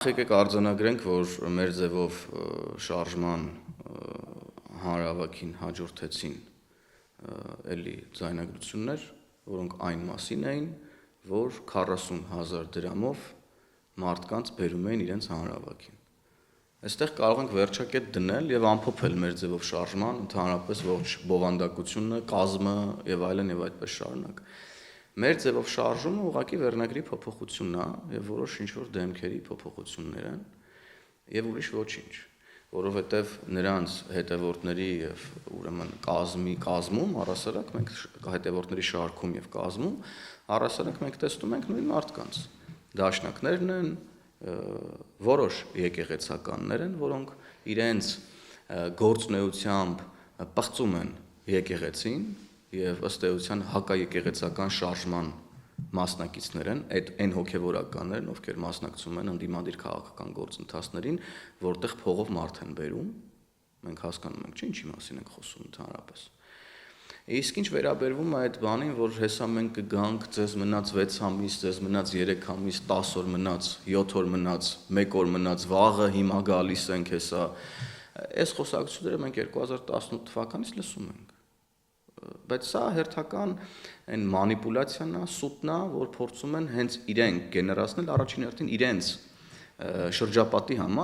Եկեք արձանագրենք, որ մեր ձևով շարժման հանրահավաքին հաջորդեցին էլի ձայնագրություններ, որոնք այն մասին էին, որ 40,000 դրամով մարդկանց բերում էին իրենց հանրահավաքին։ Այստեղ կարող ենք վերջակետ դնել եւ ամփոփել մեր ձևով շարժման ընդհանրապես ողջ բովանդակությունը, կազմը եւ այլն եւ այդպես շարունակ։ Մեր ձևով շարժումը ուղղակի վերնագրի փոփոխությունն է եւ որոշ ինչ-որ դեմքերի փոփոխություններ են եւ ուրիշ ոչինչ, որովհետեւ նրանց հետևորդների եւ ուրեմն կազմում առասարակ մենք հետևորդների շարքում եւ կազմում առասարակ մենք տեսնում ենք նույն մարդկանց։ Դաշնակներն են, որոշ եկեղեցականներ են, որոնք իրենց գործունեությամբ պղծում են եկեղեցին եւ ըստ էության հակաեկեղեցական շարժման մասնակիցներ են, այն հոգեվորականներն, ովքեր մասնակցում են ընդդիմադիր քաղաքական գործընթացներին, որտեղ փողով մարդ են բերում, մենք հասկանում ենք, ինչի մասին ենք խոսում ընդհանրապես։ Իսկ ինչ վերաբերվում է այդ բանին, որ հեսա մենք կգանք, ձեզ մնաց 6 ամիս, ձեզ մնաց 3 ամիս, 10 օր մնաց, 7 օր մնաց, 1 օր մնաց, վաղը հիմա գալիս ենք հեսա, այս խոսակցությունները մենք 2018 թվականից լսում ենք։ Բայց սա հերթական այն մանիպուլյացիան է, սուտն է, որ փորձում են հենց իրենք գեներացնել առաջին հերթին իրենց շրջապատի համար